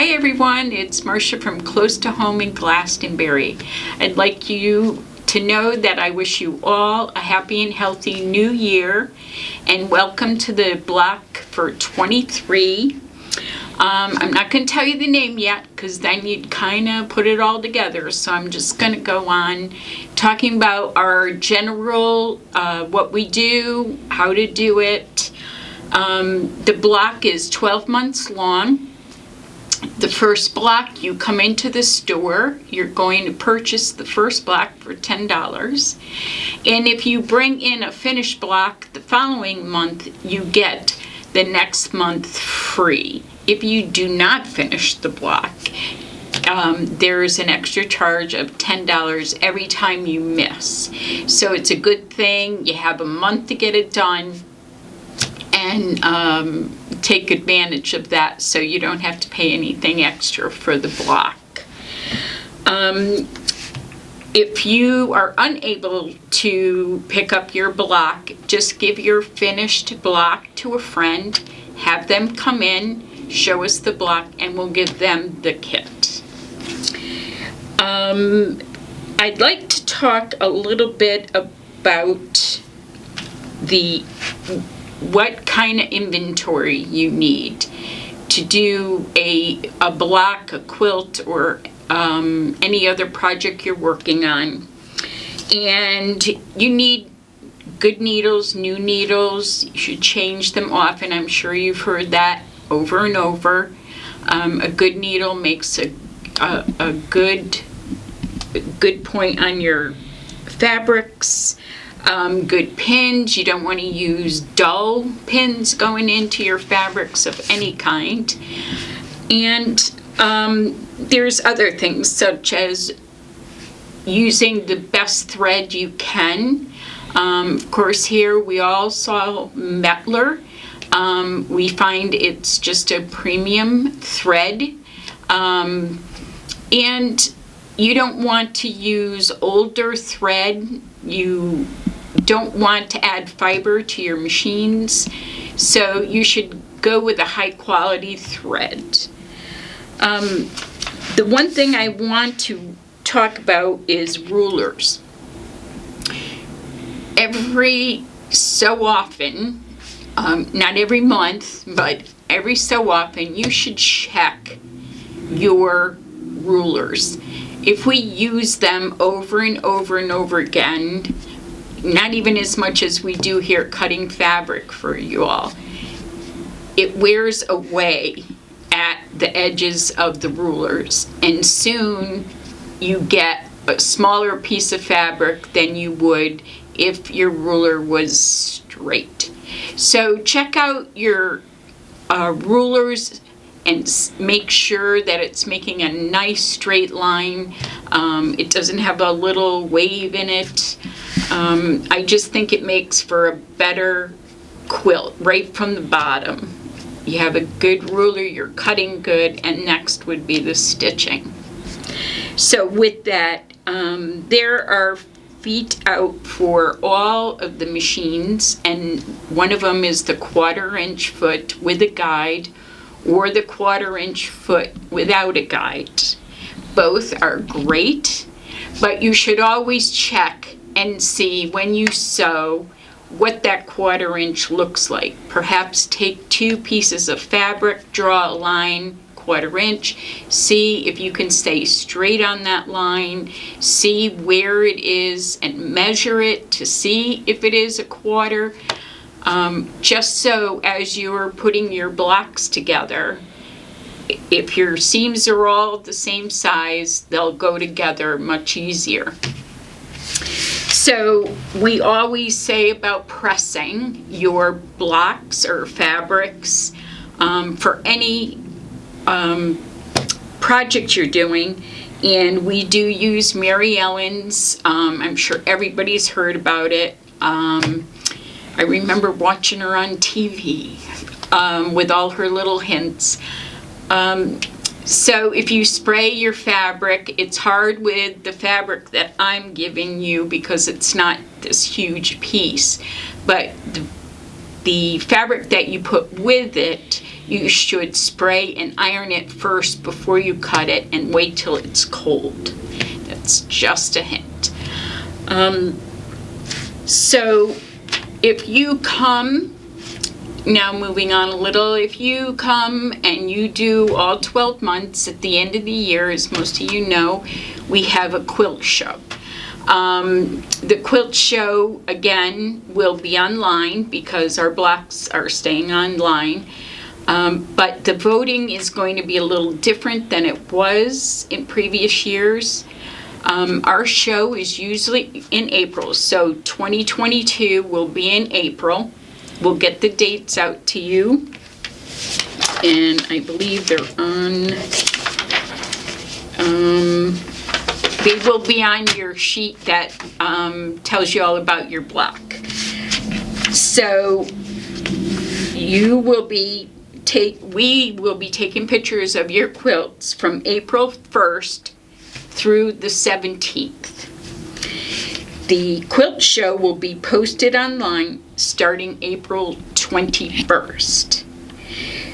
Hi everyone, it's Marcia from Close to Home in Glastonbury. I'd like you to know that I wish you all a happy and healthy new year and welcome to the block for 23. I'm not going to tell you the name yet because then you'd kind of put it all together, so I'm just going to go on talking about our general, what we do, how to do it. The block is 12 months long. The first block, you come into the store, you're going to purchase the first block for $10. And if you bring in a finished block the following month, you get the next month free. If you do not finish the block, there's an extra charge of $10 every time you miss. So it's a good thing. You have a month to get it done. And take advantage of that so you don't have to pay anything extra for the block. If you are unable to pick up your block, just give your finished block to a friend, have them come in, show us the block, and we'll give them the kit. I'd like to talk a little bit about what kind of inventory you need to do a block, a quilt, or any other project you're working on. And you need good needles, new needles. You should change them often. I'm sure you've heard that over and over. A good needle makes a good point on your fabrics. Good pins. You don't want to use dull pins going into your fabrics of any kind. And there's other things such as using the best thread you can. Of course, here we all saw Mettler. We find it's just a premium thread. And you don't want to use older thread. You don't want to add fiber to your machines, so you should go with a high quality thread. The one thing I want to talk about is rulers. Every so often, not every month, but every so often, you should check your rulers. If we use them over and over and over again, not even as much as we do here cutting fabric for you all, it wears away at the edges of the rulers, and soon you get a smaller piece of fabric than you would if your ruler was straight. So check out your rulers and make sure that it's making a nice straight line. It doesn't have a little wave in it. I just think it makes for a better quilt right from the bottom. You have a good ruler, you're cutting good, and next would be the stitching. So with that, there are feet out for all of the machines, and one of them is the 1/4 inch foot with a guide, or the 1/4 inch foot without a guide. Both are great, but you should always check and see when you sew what that 1/4 inch looks like. Perhaps take 2 pieces of fabric, draw a line 1/4 inch, see if you can stay straight on that line, see where it is and measure it to see if it is a 1/4. Just so as you're putting your blocks together, if your seams are all the same size, they'll go together much easier. So we always say about pressing your blocks or fabrics for any project you're doing. And we do use Mary Ellen's. I'm sure everybody's heard about it. I remember watching her on TV with all her little hints. So if you spray your fabric, it's hard with the fabric that I'm giving you because it's not this huge piece. But the fabric that you put with it, you should spray and iron it first before you cut it, and wait till it's cold. That's just a hint. So if you come, now moving on a little, if you come and you do all 12 months, at the end of the year, as most of you know, we have a quilt show. The quilt show, again, will be online because our blocks are staying online. But the voting is going to be a little different than it was in previous years. Our show is usually in April, so 2022 will be in April. We'll get the dates out to you, and I believe they're on, they will be on your sheet that tells you all about your block. So you will be we will be taking pictures of your quilts from April 1st through the 17th. The quilt show will be posted online starting April 21st.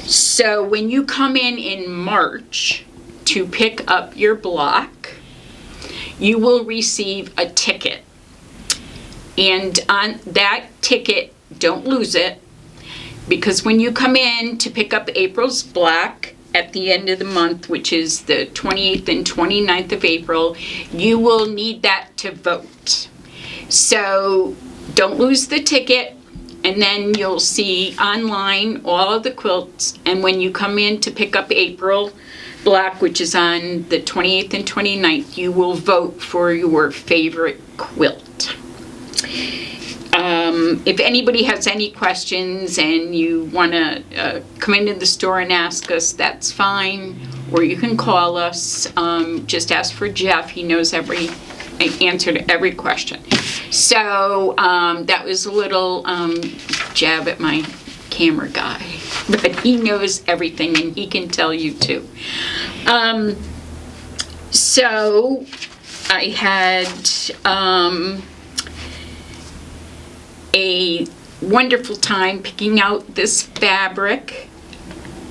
So when you come in March to pick up your block, you will receive a ticket. And on that ticket, don't lose it, because when you come in to pick up April's block at the end of the month, which is the 28th and 29th of April, you will need that to vote. So don't lose the ticket, and then you'll see online all of the quilts, and when you come in to pick up April block, which is on the 28th and 29th, you will vote for your favorite quilt. If anybody has any questions and you want to come into the store and ask us, that's fine, or you can call us. Just ask for Jeff. He knows every answer to every question. So that was a little jab at my camera guy, but he knows everything and he can tell you too. So I had a wonderful time picking out this fabric,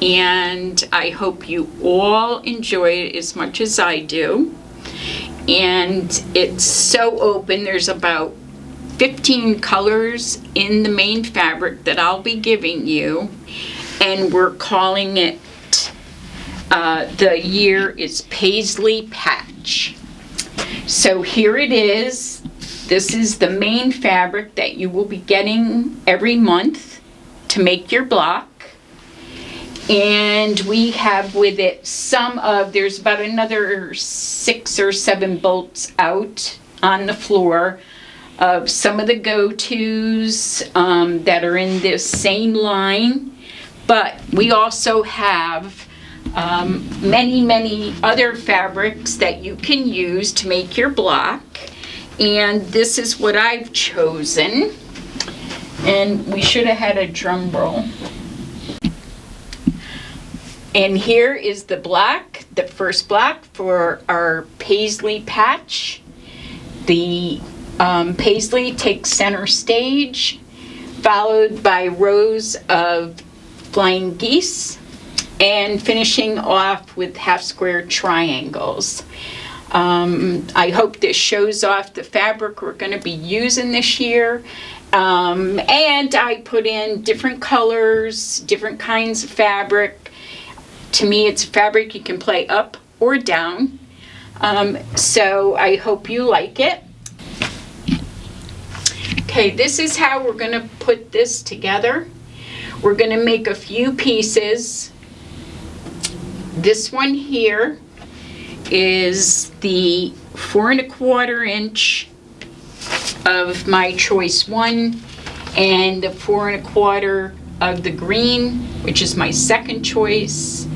and I hope you all enjoy it as much as I do. And it's so open. There's about 15 colors in the main fabric that I'll be giving you, and we're calling it, the year is Paisley Patch. So here it is. This is the main fabric that you will be getting every month to make your block. And we have with it there's about another 6 or 7 bolts out on the floor of some of the go-tos that are in this same line. But we also have many other fabrics that you can use to make your block. And this is what I've chosen. And we should have had a drum roll. And here is the block, the first block for our Paisley patch. The Paisley takes center stage, followed by rows of flying geese, and finishing off with half square triangles. I hope this shows off the fabric we're going to be using this year. And I put in different colors, different kinds of fabric. To me, it's fabric you can play up or down. So I hope you like it. Okay, this is how we're going to put this together. We're going to make a few pieces. This one here is the 4 1/4 inch of my choice 1, and the 4 1/4 of the green, which is my second choice.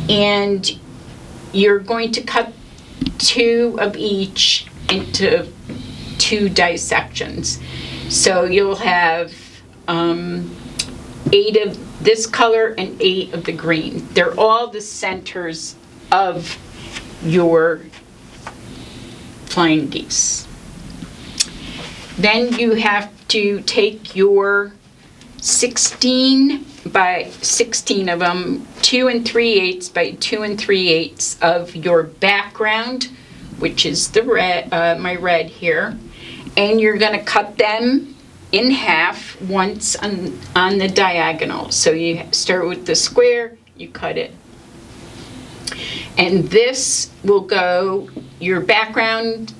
And you're going to cut 2 of each into 2 dissections. So you'll have 8 of this color and 8 of the green. They're all the centers of your flying geese. Then you have to take your 16 by 16 of them, 2 3/8 by 2 3/8 of your background, which is the red, my red here, and you're going to cut them in half once on the diagonal. So you start with the square, you cut it. And this will go, your background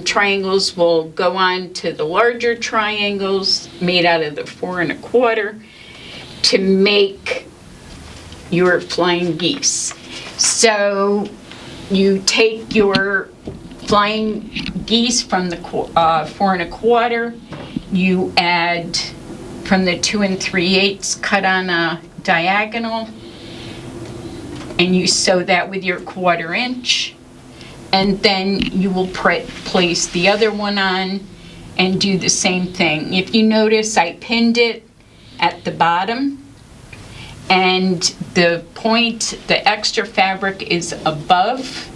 triangles will go on to the larger triangles made out of the 4 1/4 to make your flying geese. So you take your flying geese from the 4 1/4, you add from the 2 3/8 cut on a diagonal, and you sew that with your 1/4 inch, and then you will place the other one on and do the same thing. If you notice, I pinned it at the bottom, and the point, the extra fabric is above,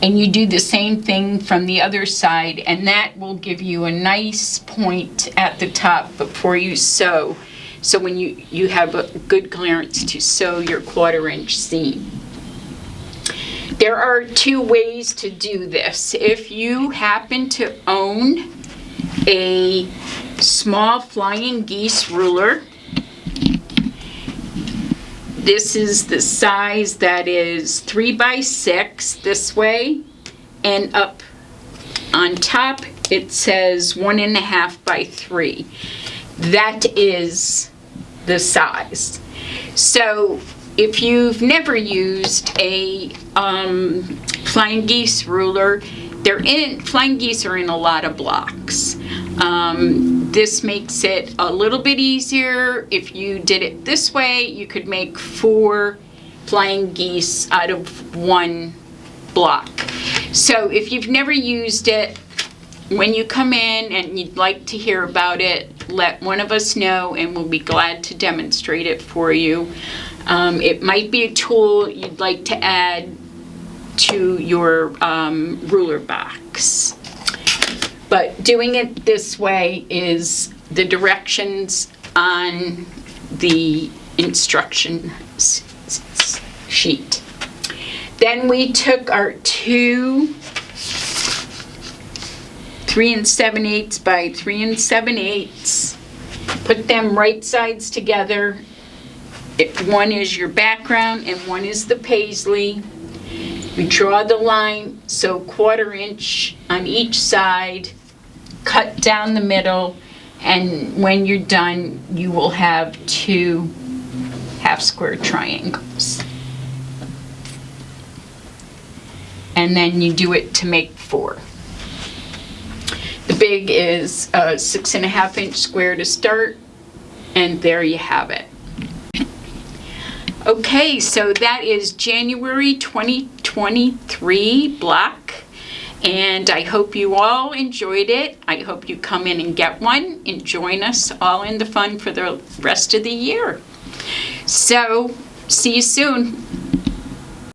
and you do the same thing from the other side, and that will give you a nice point at the top before you sew. So when you have a good clearance to sew your 1/4 inch seam. There are 2 ways to do this. If you happen to own a small flying geese ruler, this is the size that is 3 by 6 this way, and up on top it says 1 1/2 by 3. That is the size. So if you've never used a flying geese ruler, flying geese are in a lot of blocks. This makes it a little bit easier. If you did it this way, you could make 4 flying geese out of 1 block. So if you've never used it, when you come in and you'd like to hear about it, let one of us know and we'll be glad to demonstrate it for you. It might be a tool you'd like to add to your ruler box. But doing it this way is the directions on the instruction sheet. Then we took our 2 3 7/8 by 3 7/8, put them right sides together. One is your background and one is the paisley. We draw the line, so 1/4 inch on each side, cut down the middle, and when you're done, you will have 2 half square triangles. And then you do it to make 4. The big is a 6 1/2 inch square to start, and there you have it. Okay, so that is January 2023 block, and I hope you all enjoyed it. I hope you come in and get one and join us all in the fun for the rest of the year. So, see you soon.